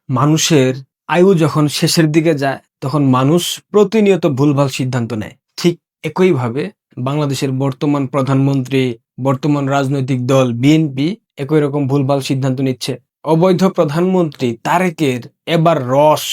মানুষের আয়ু যখন শেষের দিকে যায় তখন মানুষ প্রতিনিয়ত ভুলভাল সিদ্ধান্ত নেয়। ঠিক একইভাবে বাংলাদেশের বর্তমান প্রধানমন্ত্রী, বর্তমান রাজনৈতিক দল বিএনপি একই রকম ভুলভাল সিদ্ধান্ত নিচ্ছে। অবৈধ প্রধানমন্ত্রী তারেকের এবার রস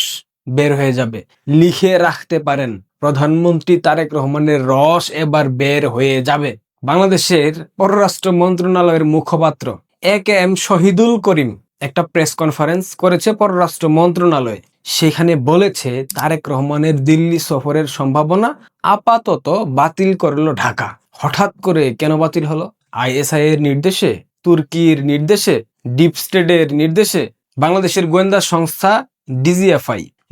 বের হয়ে যাবে। লিখে রাখতে পারেন, প্রধানমন্ত্রী তারেক রহমানের রস এবার বের হয়ে যাবে। বাংলাদেশের পররাষ্ট্র মন্ত্রণালয়ের মুখপাত্র এ.কে.এম. শহীদুল করিম একটা প্রেস কনফারেন্স করেছে পররাষ্ট্র মন্ত্রণালয়। সেখানে বলেছে তারেক রহমানের দিল্লি সফরের সম্ভাবনা আপাতত বাতিল করলো ঢাকা। হঠাৎ করে কেন বাতিল হলো? আইএসআই এর নির্দেশে, তুর্কির নির্দেশে, ডিপ স্টেটের নির্দেশে? বাংলাদেশের গোয়েন্দা সংস্থা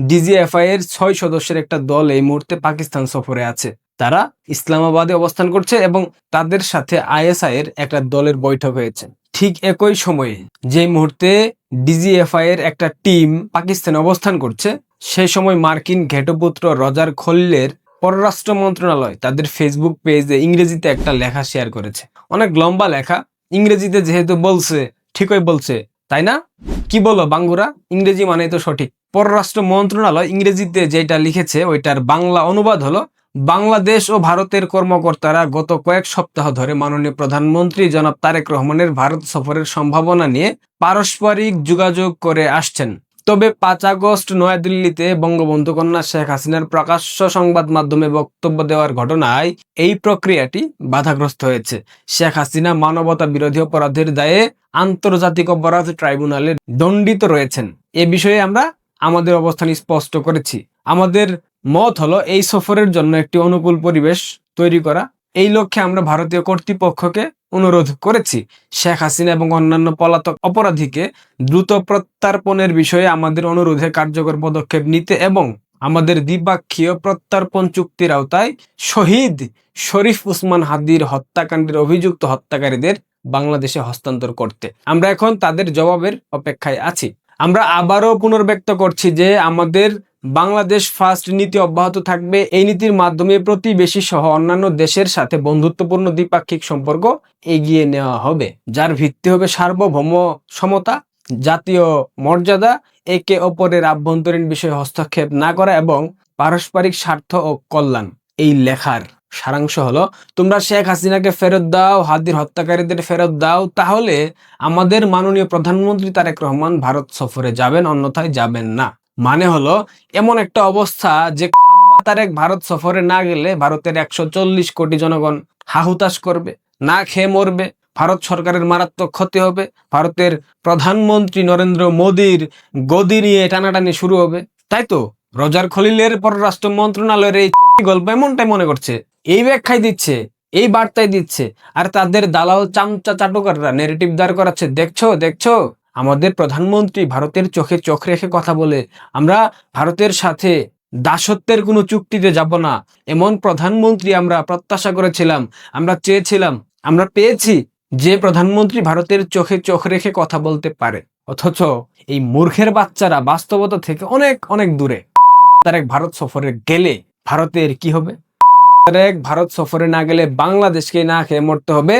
ডিজিএফআই এর 6 সদস্যের একটা দল এই মুহূর্তে পাকিস্তান সফরে আছে। তারা ইসলামাবাদে অবস্থান করছে এবং তাদের সাথে আইএসআই এর একটা দলের বৈঠক হয়েছে। ঠিক একই সময়ে যে মুহূর্তে ডিজিএফআই এর একটা টিম পাকিস্তানে অবস্থান করছে, সেই সময় মার্কিন ঘেটপুত্র রজার খলিলের পররাষ্ট্র মন্ত্রণালয় তাদের ফেসবুক পেজে ইংরেজিতে একটা লেখা শেয়ার করেছে। অনেক লম্বা লেখা, ইংরেজিতে যেহেতু বলছে ঠিকই বলছে, তাই না? কি বলো বাঙ্গুরা, ইংরেজি মানে তো সঠিক। পররাষ্ট্র মন্ত্রণালয় ইংরেজিতে যেটা লিখেছে ওইটার বাংলা অনুবাদ হলো, বাংলাদেশ ও ভারতের কর্মকর্তারা গত কয়েক সপ্তাহ ধরে মাননীয় প্রধানমন্ত্রী জনাব তারেক রহমানের ভারত সফরের সম্ভাবনা নিয়ে পারস্পরিক যোগাযোগ করে আসছেন। তবে 5 আগস্ট নয়াদিল্লিতে বঙ্গবন্ধু কন্যা শেখ হাসিনার প্রকাশ্য সংবাদ মাধ্যমে বক্তব্য দেওয়ার ঘটনায় এই প্রক্রিয়াটি বাধাগ্রস্ত হয়েছে। শেখ হাসিনা মানবতা বিরোধী অপরাধের দায়ে আন্তর্জাতিক অপরাধ ট্রাইব্যুনালে দণ্ডিত রয়েছেন। এ বিষয়ে আমরা আমাদের অবস্থান স্পষ্ট করেছি। আমাদের মত হলো এই সফরের জন্য একটি অনুকূল পরিবেশ তৈরি করা। এই লক্ষ্যে আমরা ভারতীয় কর্তৃপক্ষকে অনুরোধ করেছি শেখ হাসিনা এবং অন্যান্য পলাতক অপরাধীকে দ্রুত প্রত্যার্পণের বিষয়ে আমাদের অনুরোধে কার্যকর পদক্ষেপ নিতে এবং আমাদের দ্বিপাক্ষীয় প্রত্যার্পণ চুক্তির আওতায় শহীদ শরীফ উসমান হাদির হত্যাকাণ্ডের অভিযুক্ত হত্যাকারীদের বাংলাদেশে হস্তান্তর করতে। আমরা এখন তাদের জবাবের অপেক্ষায় আছি। আমরা আবারও পুনর্ব্যক্ত করছি যে আমাদের বাংলাদেশ ফার্স্ট নীতি অব্যাহত থাকবে। এই নীতির মাধ্যমে প্রতিবেশী সহ অন্যান্য দেশের সাথে বন্ধুত্বপূর্ণ দ্বিপাক্ষিক সম্পর্ক এগিয়ে নেওয়া হবে, যার ভিত্তি হবে সার্বভৌম সমতা, জাতীয় মর্যাদা, একে অপরের আভ্যন্তরীণ বিষয়ে হস্তক্ষেপ না করা এবং পারস্পরিক স্বার্থ ও কল্যাণ। এই লেখার সারাংশ হলো, তোমরা শেখ হাসিনাকে ফেরত দাও, হাদির হত্যাকারীদের ফেরত দাও, তাহলে আমাদের মাননীয় প্রধানমন্ত্রী তারেক রহমান ভারত সফরে যাবেন, অন্যথায় যাবেন না। মানে হলো এমন একটা অবস্থা যে তারেক ভারত সফরে না গেলে ভারতের 140 কোটি জনগণ হাহুতাশ করবে, না খেয়ে মরবে, ভারত সরকারের মারাত্মক ক্ষতি হবে, ভারতের প্রধানমন্ত্রী নরেন্দ্র মোদীর গদি নিয়ে টানাটানি শুরু হবে। তাই তো রজার খলিলের পররাষ্ট্র মন্ত্রণালয়ের এই গল্প এমনটাই মনে করছে, এই ব্যাখ্যায় দিচ্ছে, এই বার্তায় দিচ্ছে। আর তাদের দালাল চামচা চাটুকাররা নেগেটিভ দাঁড় করাচ্ছে, দেখছো আমাদের প্রধানমন্ত্রী ভারতের চোখে চোখ রেখে কথা বলে, আমরা ভারতের সাথে দাসত্বের কোনো চুক্তিতে যাব না, এমন প্রধানমন্ত্রী আমরা প্রত্যাশা করেছিলাম, আমরা চেয়েছিলাম, আমরা পেয়েছি, যে প্রধানমন্ত্রী ভারতের চোখে চোখ রেখে কথা বলতে পারে। অথচ এই মূর্খের বাচ্চারা বাস্তবতা থেকে অনেক অনেক দূরে। তারেক ভারত সফরে গেলে ভারতের কি হবে? তারেক ভারত সফরে না গেলে বাংলাদেশকে না খেয়ে মরতে হবে,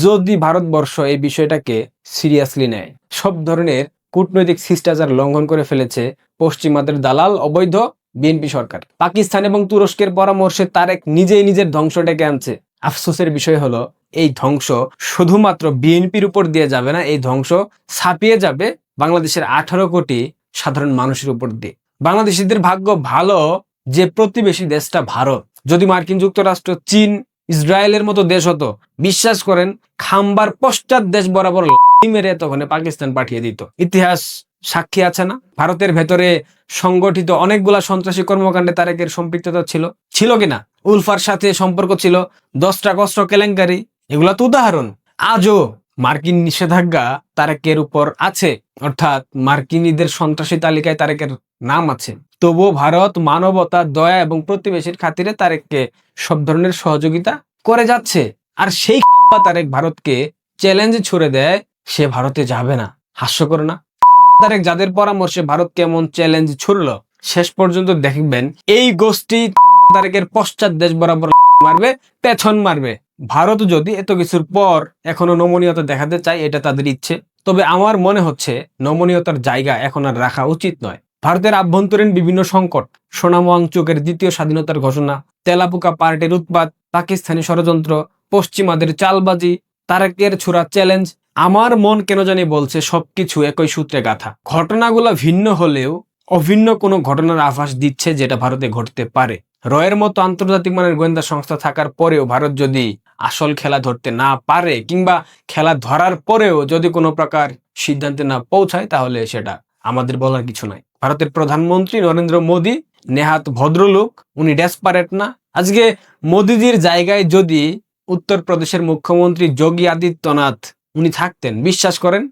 যদি ভারতবর্ষ এই বিষয়টাকে সিরিয়াসলি নেয়। সব ধরনের কূটনৈতিক শিষ্টাচার লঙ্ঘন করে ফেলেছে পশ্চিমাদের দালাল অবৈধ বিএনপি সরকার। পাকিস্তান এবং তুরস্কের পরামর্শে তারেক নিজেই নিজের ধ্বংস ডেকে আনছে। আফসোসের বিষয় হলো এই ধ্বংস শুধুমাত্র বিএনপির উপর দিয়ে যাবে না, এই ধ্বংস ছাপিয়ে যাবে বাংলাদেশের 18 কোটি সাধারণ মানুষের উপর দিয়ে। বাংলাদেশিদের ভাগ্য ভালো যে প্রতিবেশী দেশটা ভারত। যদি মার্কিন যুক্তরাষ্ট্র, চীন, ইসরায়েলের মতো দেশ হতো, বিশ্বাস করেন খাম্বার পশ্চাৎ দেশ বরাবর মেরে তখন পাকিস্তান পাঠিয়ে দিত। ইতিহাস সাক্ষী আছে না? ভারতের ভেতরে সংগঠিত অনেকগুলা সন্ত্রাসী কর্মকাণ্ডে তারেকের সম্পৃক্ততা ছিল কিনা? উলফার সাথে সম্পর্ক ছিল, 10টা কষ্ট কেলেঙ্কারি, এগুলা তো উদাহরণ। আজও মার্কিন নিষেধাজ্ঞা তারেকের উপর আছে, অর্থাৎ মার্কিনীদের সন্ত্রাসী তালিকায় তারেকের নাম আছে। তবুও ভারত মানবতা, দয়া এবং প্রতিবেশীর খাতিরে তারেককে সব ধরনের সহযোগিতা করে যাচ্ছে। আর সেই তারেক ভারতকে চ্যালেঞ্জ ছুড়ে দেয়, সে ভারতে যাবে না। হাস্যকর না? তারেক যাদের পরামর্শে ভারত কেমন চ্যালেঞ্জ ছুড়লো, শেষ পর্যন্ত দেখবেন এই গোষ্ঠী তারেকের পশ্চাৎ দেশ বরাবর মারবে, পেছন মারবে। ভারত যদি এত কিছুর পর এখনো নমনীয়তা দেখাতে চায়, এটা তাদের ইচ্ছে। তবে আমার মনে হচ্ছে নমনীয়তার জায়গা এখন আর রাখা উচিত নয়। ভারতের আভ্যন্তরীণ বিভিন্ন সংকট, সোনাম ওয়াংচুকের দ্বিতীয় স্বাধীনতার ঘোষণা, তেলাপোকা পার্টির উৎপাত, পাকিস্তানি ষড়যন্ত্র, পশ্চিমাদের চালবাজি, তারেকের ছোড়া চ্যালেঞ্জ, আমার মন কেন জানি বলছে সবকিছু একই সূত্রে গাঁথা। ঘটনাগুলো ভিন্ন হলেও অভিন্ন কোনো ঘটনার আভাস দিচ্ছে যেটা ভারতে ঘটতে পারে। রয়ের মতো আন্তর্জাতিক মানের গোয়েন্দা সংস্থা থাকার পরেও ভারত যদি আসল খেলা ধরতে না পারে, কিংবা খেলা ধরার পরেও যদি কোনো প্রকার সিদ্ধান্তে না পৌঁছায়, তাহলে সেটা আমাদের বলার কিছু নাই। ভারতের প্রধানমন্ত্রী নরেন্দ্র মোদী নেহাত ভদ্রলোক, উনি ডেসপারেট না। আজকে মোদীজির জায়গায় যদি উত্তরপ্রদেশের মুখ্যমন্ত্রী যোগী আদিত্যনাথ উনি থাকতেন, বিশ্বাস করেন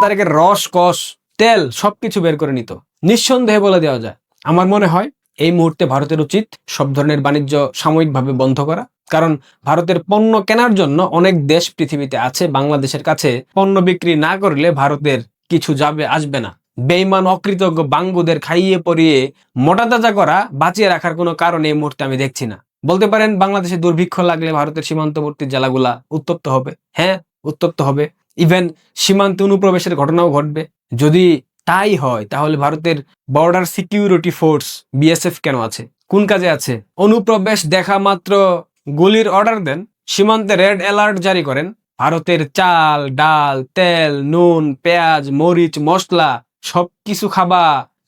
তারেকের রস কস তেল সবকিছু বের করে নিত, নিঃসন্দেহে বলে দেওয়া যায়। আমার মনে হয় এই মুহূর্তে ভারতের উচিত সব ধরনের বাণিজ্য সাময়িকভাবে বন্ধ করা। কারণ ভারতের পণ্য কেনার জন্য অনেক দেশ পৃথিবীতে আছে। বাংলাদেশের কাছে পণ্য বিক্রি না করলে ভারতের কিছু যাবে আসবে না। বেঈমান অকৃতজ্ঞ বাঙ্গুদের খাইয়ে পরিয়ে মোটা তাজা করা বাঁচিয়ে রাখার কোনো কারণ এই মুহূর্তে আমি দেখছি না। বলতে পারেন বাংলাদেশে দুর্ভিক্ষ লাগলে ভারতের সীমান্তবর্তী জেলাগুলা উত্তপ্ত হবে। হ্যাঁ, উত্তপ্ত হবে। ইভেন সীমান্তে অনুপ্রবেশের ঘটনাও ঘটবে। যদি তাই হয় তাহলে ভারতের বর্ডার সিকিউরিটি ফোর্স বিএসএফ কেন আছে? কোন কাজে আছে? অনুপ্রবেশ দেখা মাত্র গুলির অর্ডার দেন, সীমান্তে রেড অ্যালার্ট জারি করেন, ভারতের চাল ডাল তেল নুন পেঁয়াজ মরিচ মশলা সবকিছু খাবা,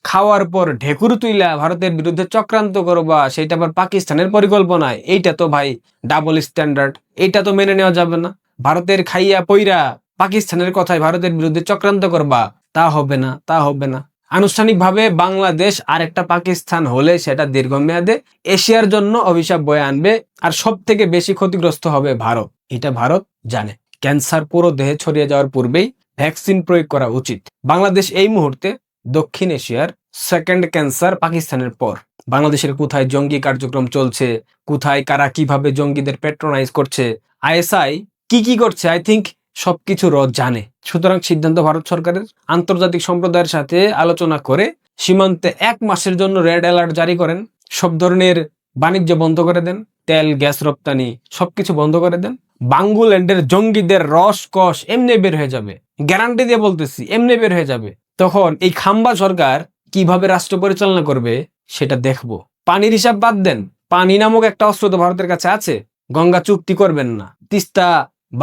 খাওয়ার পর ঢেকুর তুইলা ভারতের বিরুদ্ধে চক্রান্ত করবা, সেটা আবার পাকিস্তানের পরিকল্পনায়। এইটা তো ভাই ডাবল স্ট্যান্ডার্ড, এইটা তো মেনে নেওয়া যাবে না। ভারতের খাইয়া পইরা পাকিস্তানের কথায় ভারতের বিরুদ্ধে চক্রান্ত করবা, তা হবে না, তা হবে না। আনুষ্ঠানিকভাবে বাংলাদেশ আর একটা পাকিস্তান হলে সেটা দীর্ঘমেয়াদে এশিয়ার জন্য অভিশাপ বয়ে আনবে, আর সব থেকে বেশি ক্ষতিগ্রস্ত হবে ভারত। এটা ভারত জানে। ক্যান্সার পুরো দেহে ছড়িয়ে যাওয়ার পূর্বেই ভ্যাকসিন প্রয়োগ করা উচিত। বাংলাদেশ এই মুহূর্তে দক্ষিণ এশিয়ার সেকেন্ড ক্যান্সার পাকিস্তানের পর। বাংলাদেশের কোথায় জঙ্গি কার্যক্রম চলছে, কোথায় কারা কিভাবে জঙ্গিদের প্যাট্রোনাইজ করছে, আইএসআই কি করছে, আই থিঙ্ক সবকিছু জানে। সুতরাং সিদ্ধান্ত ভারত সরকারের, আন্তর্জাতিক সম্প্রদায়ের সাথে আলোচনা করে সীমান্তে 1 মাসের জন্য রেড অ্যালার্ট জারি করেন, সব ধরনের বাণিজ্য বন্ধ করে দেন, তেল গ্যাস রপ্তানি সবকিছু বন্ধ করে দেন। বাঙ্গুল্যান্ডের জঙ্গিদের রস কস এমনি বের হয়ে যাবে, গ্যারান্টি দিয়ে বলতেছি, এমনি বের হয়ে যাবে। তখন এই খাম্বা সরকার কিভাবে রাষ্ট্র পরিচালনা করবে সেটা দেখবো। পানির হিসাব বাদ দেন, পানি নামক একটা অস্ত্র তো ভারতের কাছে আছে। গঙ্গা চুক্তি করবেন না, তিস্তা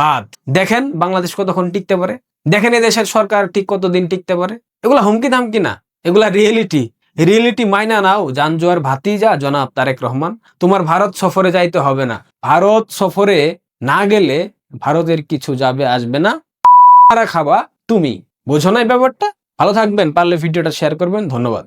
বাদ। দেখেন বাংলাদেশ কতক্ষণ টিকতে পারে, দেখেন এদেশের সরকার ঠিক কতদিন টিকতে পারে। এগুলা হুমকি ধামকি না, এগুলা রিয়েলিটি মাইনা নাও। জানজোয়ার ভাতিজা জনাব তারেক রহমান, তোমার ভারত সফরে যাইতে হবে না। ভারত সফরে না গেলে ভারতের কিছু যাবে আসবে না, খাবা তুমি। বোঝো না এই ব্যাপারটা? ভালো থাকবেন, পারলে ভিডিওটা শেয়ার করবেন। ধন্যবাদ।